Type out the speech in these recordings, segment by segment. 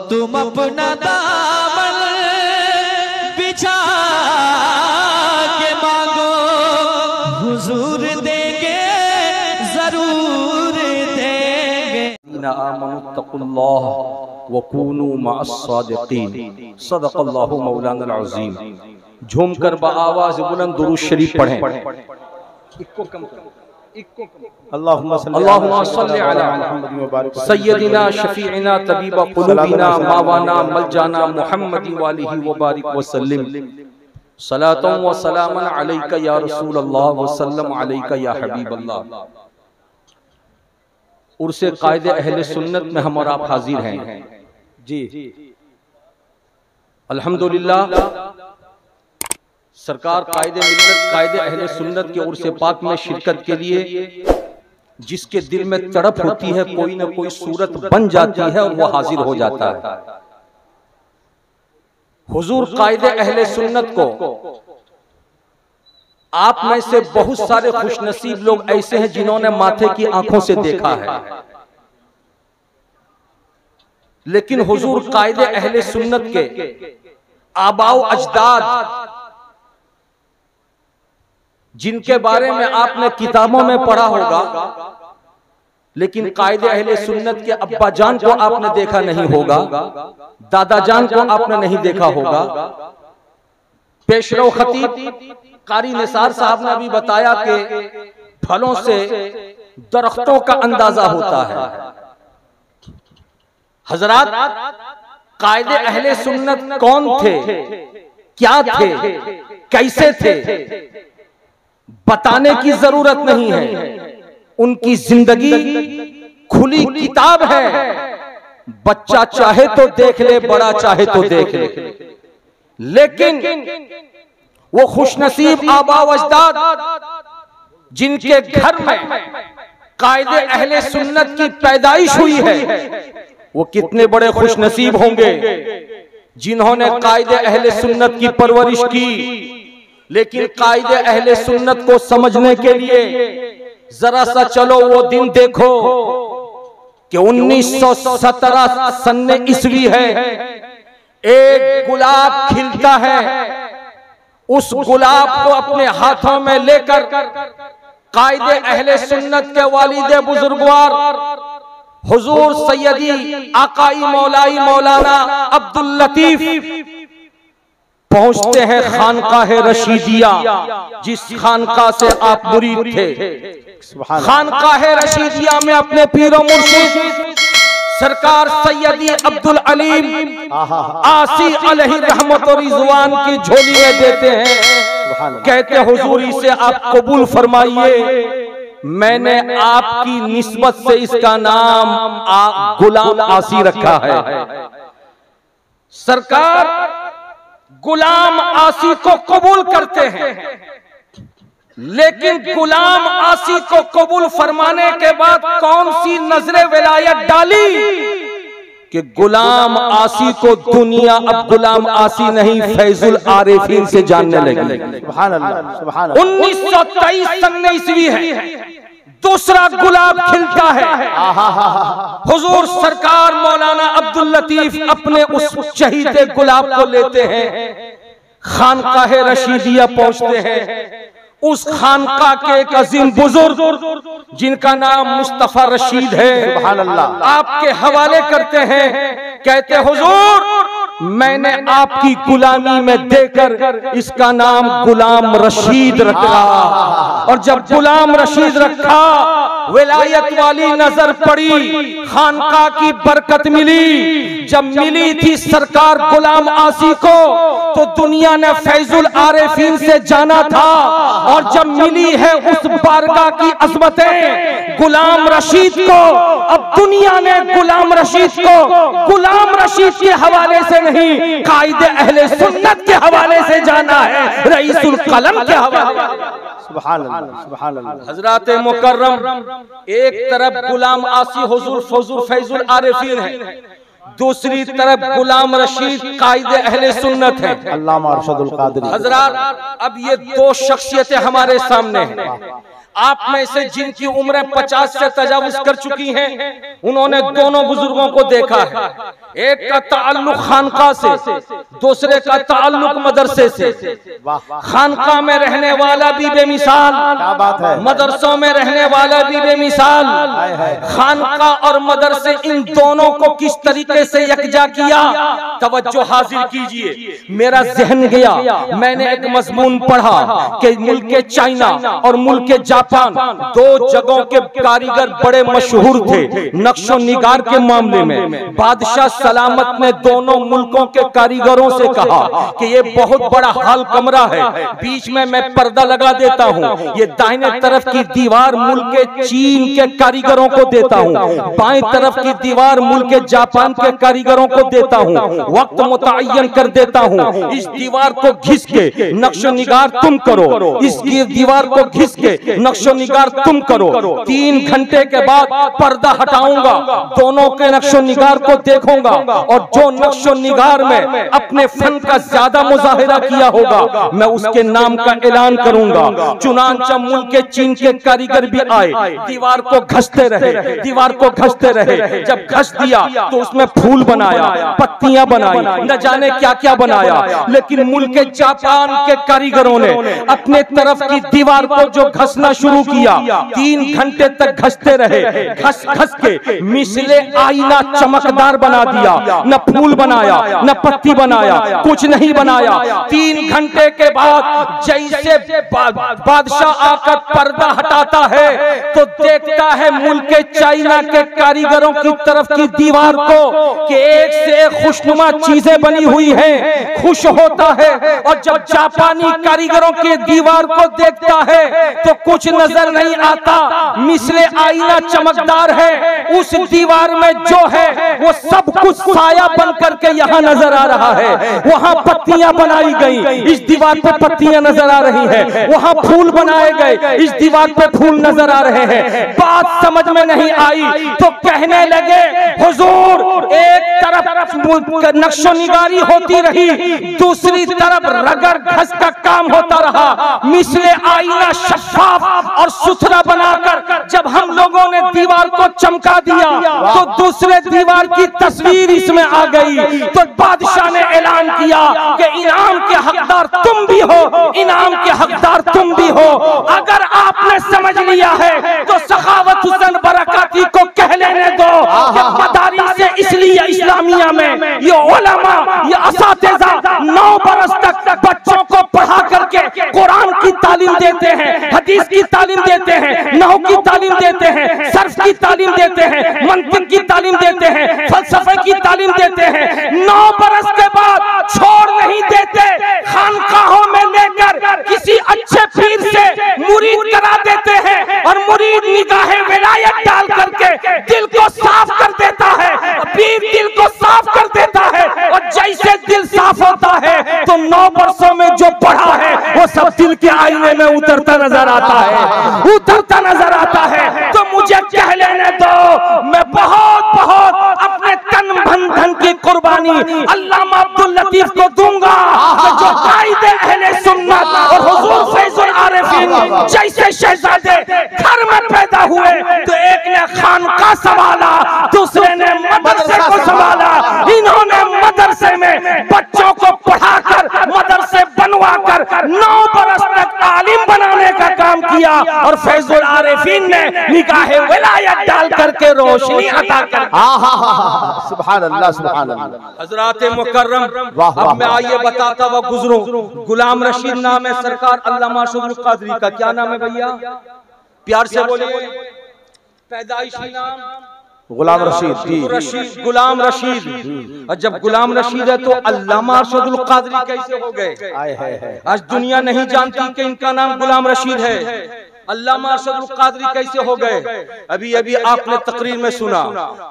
तुम अपना दामन बिछा के मांगो, हुजूर देंगे, जरूर देंगे। आमनुत्तकुल्लाह वकूनू मअस्सादिकीन। सदक़ल्लाहु मौलाना अज़ीम। झूमकर बआवाज़ बुलंद दुरूद शरीफ पढ़ें। अल्लाहुम्मा सल्ली अला सय्यदिना शफीइना तबीबा क़ुलूबिना मावाना मलजाना मुहम्मदिन वालिही व बारिक व सल्लिम। सलातन व सलामन अलैका या रसूलल्लाह व सल्लम अलैका या हबीबल्लाह। उर्से कायदे अहले सुन्नत में हम और आप हाजिर हैं जी। अल्हम्दुलिल्लाह सरकार कायदे मिल्लत कायदे अहले सुन्नत के उर्से पाक में शिरकत के लिए जिसके दिल में तड़प होती है, कोई ना कोई सूरत बन जाती है और वो हाजिर हो जाता है। हुजूर कायदे अहले सुन्नत को आप में से बहुत सारे खुशनसीब लोग ऐसे हैं जिन्होंने माथे की आंखों से देखा है, लेकिन हुजूर कायदे अहले सुन्नत के आबाओ अजदाद जिनके बारे में आपने किताबों में पढ़ा होगा, लेकिन कायदे अहले सुन्नत के अब्बा जान को आपने देखा नहीं होगा, दादा जान को आपने नहीं देखा होगा। पेशरो खतीब कारी निसार साहब ने अभी बताया कि फलों से दरख्तों का अंदाजा होता है। हजरात, कायदे अहले सुन्नत कौन थे, क्या थे, कैसे थे, बताने की जरूरत नहीं है। उनकी जिंदगी खुली किताब है, बच्चा चाहे तो देख ले, बड़ा चाहे तो देख ले। लेकिन वो खुशनसीब आबा अजदाद जिनके घर में कायदे अहले सुन्नत की पैदाइश हुई है, वो कितने बड़े खुशनसीब होंगे जिन्होंने कायदे अहले सुन्नत की परवरिश की। लेकिन कायदे अहले सुन्नत को समझने के लिए जरा सा चलो वो दिन देखो कि 1917 सन्ने ईस्वी है, एक गुलाब खिलता है। उस गुलाब को अपने हाथों में लेकर कायदे अहले सुन्नत के वालिद बुजुर्गवार हुजूर सैयदी आकाई मौलाई मौलाना अब्दुल लतीफ पहुंचते हैं खानकाह रशीदिया, जिस खानकाह से आप मुरीद थे। खानकाह रशीदिया में अपने पीरो मुर्शिद सरकार सैयदी अब्दुल अलीम आसी अलैहि रहमत और रिजवान की झोली में देते हैं। कहते हुजूरी से आप कबूल फरमाइए, मैंने आपकी निस्बत से इसका नाम गुलाम आसी रखा है। सरकार गुलाम आसी को कबूल करते हैं, लेकिन गुलाम आसी को कबूल फरमाने के बाद कौन सी नजरे विलायत डाली कि गुलाम आसी को दुनिया अब गुलाम आसी नहीं फैजुल आरिफीन से जानने लगी। 1923 सन्ने ईस्वी है, दूसरा गुलाब खिलता है। हुजूर सरकार मौलाना अब्दुल लतीफ अपने उस चहीते गुलाब को लेते हैं, खानकाह रशीदिया पहुंचते हैं। उस खानका के एक अजीम बुजुर्ग जिनका नाम मुस्तफा रशीद है, आपके हवाले करते हैं। कहते हुजूर मैंने आपकी गुलामी में देकर इसका नाम गुलाम रशीद रखा, और जब गुलाम रशीद रखा विलायत वाली नजर पड़ी, खानका की बरकत मिली। जब मिली थी सरकार गुलाम आसी को तो दुनिया ने फैजुल आरिफीन से जाना था, और जब मिली है उस बारगाह की अजमतें गुलाम रशीद को, अब दुनिया ने गुलाम रशीद को गुलाम रशीद के हवाले से नहीं, कायदे अहले सुन्नत के हवाले से जाना है, रईसुल कलम के हवाले। सुभान अल्लाह, सुभान अल्लाह। हजरत मुकर्रम एक तरफ गुलाम आसी हुजूर फैजुल आरिफीन है, दूसरी तरफ गुलाम रशीद कायदे अहले सुन्नत है, अल्लामा अरशदुल कादरी। हजरात, अब ये दो शख्सियतें हमारे सामने हैं। आप में से जिनकी उम्र 50 से तजावुज कर चुकी हैं, उन्होंने दोनों बुजुर्गों को देखा है। एक का ताल्लुक खानका से, दूसरे का ताल्लुक मदरसे से। खानका में रहने वाला भी बेमिसाल, मदरसों में रहने वाला भी बेमिसाल। खानका और मदरसे इन दोनों को किस तरीके से यकजा किया, तवज्जो हासिल कीजिए। मेरा जहन गया, मैंने एक मजमून पढ़ा कि मुल्क चाइना और मुल्क जापान दो जगहों के कारीगर बड़े मशहूर थे नक्शो निगार के मामले में। बादशाह सलामत ने दोनों मुल्कों के कारीगरों से कहा कि ये बहुत बड़ा हाल कमरा है, बीच में मैं पर्दा लगा देता हूँ, ये दाहिने तरफ की दीवार मुल्क चीन के कारीगरों को देता हूँ, बाएं तरफ की दीवार मुल्क जापान के कारीगरों को देता हूँ, वक्त मुतय्यन कर देता हूँ, इस दीवार को घिस के नक्शो निगार तुम करो, इस दीवार को घिस के नक्शो निगार तुम करो। 3 घंटे के बाद पर्दा हटाऊंगा, दोनों के नक्शो निगार को देखूंगा और जो नक्शो निगार में अपने फन का ज्यादा मुजाहिरा किया होगा मैं उसके नाम का ऐलान करूंगा। चुनांचा मुल्क के चीन के कारीगर भी आए, दीवार को घसते रहे, दीवार को घसते रहे। जब घस दिया तो उसमें फूल बनाया, पत्तियां बनाई, न जाने क्या क्या बनाया। लेकिन मुल्क जापान के कारीगरों ने अपने तरफ की दीवार को जो घसना शुरू किया, 3 घंटे तक घसते रहे, घस घस के मिसले आईना चमकदार बना दिया। न फूल बनाया, न पत्ती बनाया, कुछ नहीं बनाया। 3 घंटे के बाद जैसे बादशाह आकर पर्दा हटाता है तो देखता है मुल्क चाइना के कारीगरों की तरफ की दीवार को कि एक से एक खुशनुमा चीजें बनी हुई हैं, खुश होता है। और जब जापानी कारीगरों की दीवार को देखता है तो कुछ नजर नहीं आता, मिसले आईना चमकदार है, उस दीवार में जो है वो सब कुछ साया बन करके यहाँ नजर आ रहा है। वहाँ पत्तियां बनाई गई, इस दीवार पे पत्तियां नजर आ रही हैं, वहाँ फूल बनाए गए, इस दीवार पे फूल नजर आ रहे हैं। बात समझ में नहीं आई तो कहने लगे हुजूर, एक तरफ नक्शो निगारी होती रही, दूसरी तरफ रगड़ घस का काम होता रहा। मिसले आईना शफाफ और सुथरा बनाकर जब हम लोगों ने दीवार को चमका दिया तो दूसरे दीवार की तस्वीर इसमें आ गई। तो बादशाह ने ऐलान किया कि इनाम के हकदार तुम भी हो, इनाम के हकदार तुम भी हो। अगर आपने समझ लिया है तो सखावत हुसैन बरकाती को कह लेने दो कि मदारिस से इसलिए इस्लामिया में ये उलमा, ये असातिज़ा 9 बरस तक बच्चों को पढ़ा करके कुरान की तालीम देते हैं, हदीस की तालीम देते हैं, नहू की तालीम देते हैं, सर्फ की तालीम देते हैं, मंतिक की तालीम देते हैं, फलसफे की तालीम देते हैं। 9 बरस के बाद छोड़ नहीं देते, खानकाहों में लेकर किसी अच्छे पीर से मुरीद करा देते हैं और मुरीद निगाहे विलायत डाल करके दिल को साफ कर देता है, पीर दिल को साफ कर देता है। और जैसे दिल साफ होता है तो 9 वर्षों में जो पढ़ा है वो सब दिल के आईने में उतरता नजर आता है, उतरता नजर आता है। तो मुझे कह लेने दो, मैं बहुत बहुत अपने तन मन धन की कुर्बानी अल्लामा अब्दुल लतीफ को दूंगा, जो कायदे अहले सुन्नत और हुजूर फैजुल आरिफीन जैसे शहजादे घर में पैदा हुए तो एक ने खानका संभाला, दूसरे ने मदरसे को संभाला। इन्होंने मदरसे में बच्चों को पढ़ाकर मदरसे बनवाकर 9 बरस तक आलिम बनाने का काम किया और फैजुल आरिफीन ने निगाहे विलायत डाल करके रोशनी अता कर। सुभान अल्लाह, सुभान अल्लाह। हजरात मुकर्रम, अब मैं आइए बताता हुआ गुजरूं। गुलाम रशीद नाम है सरकार अल्लामा अशरफ कादरी का। क्या नाम है भैया? प्यार से बोलिए। पैदाइशी नाम गुलाम रशीद, गुलाम रशीद। और जब गुलाम रशीद है तो अल्लामा अरशदुल कादरी कैसे हो गए? आज दुनिया नहीं जानती कि इनका नाम गुलाम रशीद है। अल्लामा अरशदुल कादरी कैसे हो गए? अभी अभी आपने तकरीर में सुना,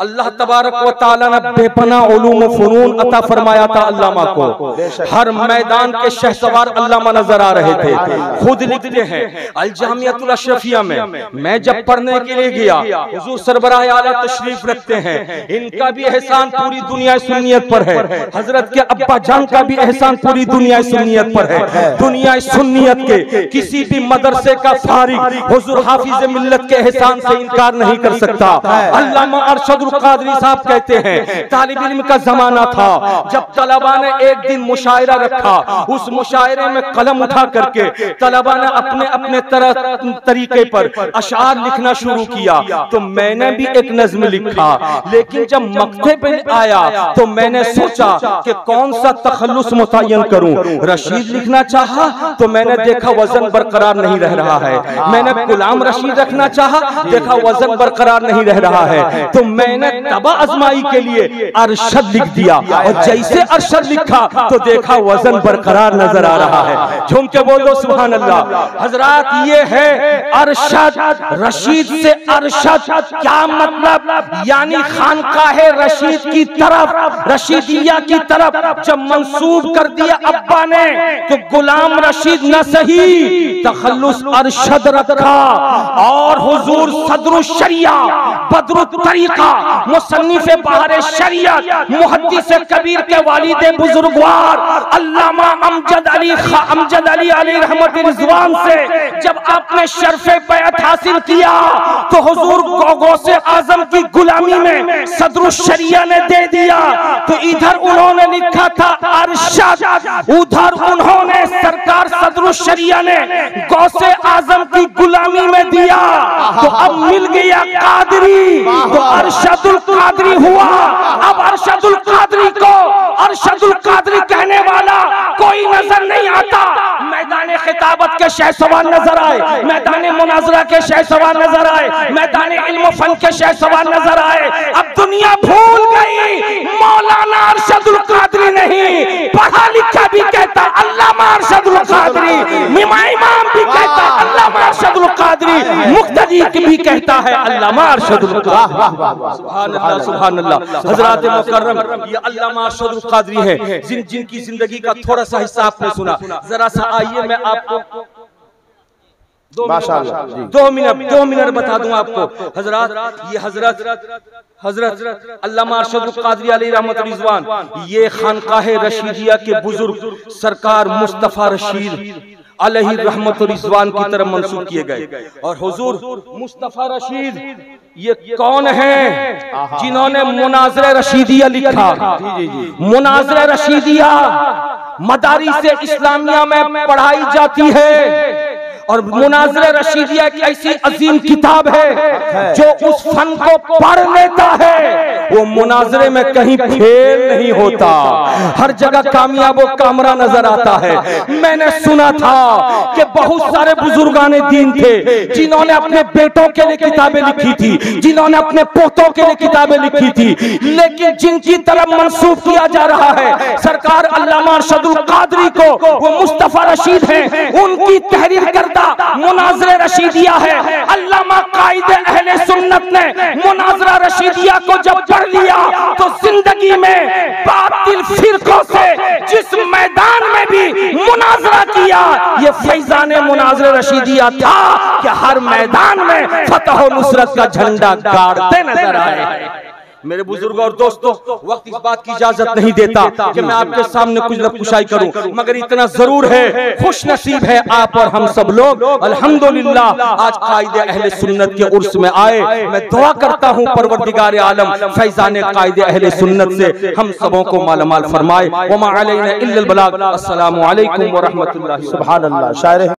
अल्लाह तबारक व तआला ने बेपनाह उलूम व फनून अता फरमाया था अल्लामा को। हर मैदान के शहसवार अल्लामा नजर आ रहे थे। खुद लिखते हैं अल जामियतुल अशरफिया में, मैं जब पढ़ने के लिए गया, हुजूर सरबराह आला तशरीफ रखते हैं, इनका भी एहसान पूरी दुनिया सुन्नियत पर है। हजरत के अब्बा जान का भी एहसान पूरी दुनिया सुन्नियत पर है। दुनिया सुन्नियत के किसी भी मदरसे का फारिग हुजूर हाफिज मिल्लत के एहसान से इनकार नहीं कर सकता। अल्लामा अरशदुल कादरी साहब कहते हैं तालिब इल्म का जमाना था जब तलबा ने एक दिन मुशायरा रखा, उस मुशायरे में कलम उठा करके तलबा ने अपने अपने तरीके पर अशार लिखना शुरू किया। तो मैंने भी एक नज्म लिखा, लेकिन जब मक्ते पे आया तो मैंने सोचा कि कौन सा तखल्लुस मुतय्यन करूं। रशीद लिखना चाहा तो मैंने देखा वजन बरकरार नहीं रह रहा है। मैंने गुलाम रशीद रखना चाहा, देखा वजन बरकरार नहीं रह रहा है। तो मैंने तबा आजमाई के लिए अरशद लिख दिया, और जैसे अरशद लिखा तो देखा वजन बरकरार नजर आ रहा है। झूम के बोलो सुभान अल्लाह। हजरात, ये है अरशद। रशीद से अरशद क्या मतलब? यानी खानकाहे रशीद की तरफ, रशीदिया की तरफ जब मंसूब कर दिया अब्बा ने, तो गुलाम रशीद न सही तखल्लुस अरशद रखा। और हुजूर सदरुल शरिया, बदरुत तरीका, मुसन्निफ़े बहारे शरीयत, मुहद्दिस कबीर के वालिद बुजुर्गवार अल्लामा अमजद अली रहमत रिजवान से जब आपने शर्फ़े बैअत हासिल किया तो हुजूर गौसे आजम की गुलामी में सदरुल शरिया ने दे दिया। तो इधर उन्होंने लिखा था अरशद, उधर उन्होंने सरकार सदरुल शरिया ने गौसे आजम की गुलामी में दिया। तो अब मिल गया कादरी, तो अरशदुल कादरी हुआ। अब अरशदुल कादरी को अरशदुल कादरी कहने वाला कोई नजर नहीं आता। मैदान खिताबत के शहसवार नजर आए, मैदान मुनाजरा के शहसवार नजर आए, मैदान इल्म फन के शहसवार नजर आए। अब दुनिया भूल गई मौलाना अरशदुल कादरी नहीं, पढ़ा लिखा भी कहता अल्लामा अरशदुल कादरी, इमाम भी कहता अल्लामा अरशदुल कादरी, मुक्तदी भी कहता है अल्लामा अरशदुल कादरी। सुभान अल्लाह, सुभान अल्लाह। हजरात मुकर्रम, ये अल्लामा अरशदुल कादरी है जिनकी जिंदगी का थोड़ा सा हिस्सा आपने सुना। जरा सा आइए मैं आपको 2 मिनट बता दूं आपको। हजरत, ये हजरत अल्लामा अरशदुल कादरी अलैहि रहमत रिजवान, ये खानकाहे रशीदिया के बुजुर्ग सरकार मुस्तफा रशीद अलैहि रहमत रिजवान की तरफ मंसूब किए गए। और हुजूर मुस्तफा रशीद ये कौन है जिन्होंने मुनाज़रे रशीदिया लिखा? मुनाज़रे रशीदिया मदारिस इस्लामिया में पढ़ाई जाती है, और मुनाज़रे रशीदिया एक ऐसी अजीम किताब है जो उस फन को पढ़ लेता है वो मुनाज़रे में कहीं फेल नहीं होता, हर जगह कामयाब व कामरा नजर आता है। मैंने सुना था कि बहुत सारे बुजुर्गाने दीन थे जिन्होंने अपने बेटों के लिए किताबें लिखी थी, जिन्होंने अपने पोतों के लिए किताबें लिखी थी, लेकिन जिनकी तरफ मंसूब किया जा रहा है सरकार अल्लामा अरशदुल कादरी को, वो मुस्तफा रशीद हैं, उनकी तहरीर करता मुनाज़रे रशीदिया है। अल्लामा कायदे अहले सुन्नत ने मुनाज़रा रशीदिया को जब पढ़ लिया तो जिंदगी में बातिल फिरकों से जिस मैदान में भी मुनाज़रा किया, ये फैज़ाने मुनाज़रे रशीदिया था कि हर मैदान में फतह व नुसरत का झंडा गाड़ते नजर आए। मेरे बुजुर्गों और दोस्तों, वक्त इस बात की इजाजत नहीं देता कि मैं आपके सामने कुछ न कुछ करूं, मगर इतना जरूर है, खुश नसीब है आप और हम सब लोग अल्हम्दुलिल्लाह आज कायदे अहले सुन्नत के उर्स में आए। मैं दुआ करता हूं परवरदिगार आलम फैजाने कायदे अहले सुन्नत से हम सबों को मालामाल फरमाए। वमा अलैना इल्लल बलाग। अस्सलामु अलैकुम व रहमतुल्लाहि। सुभान अल्लाह। शायर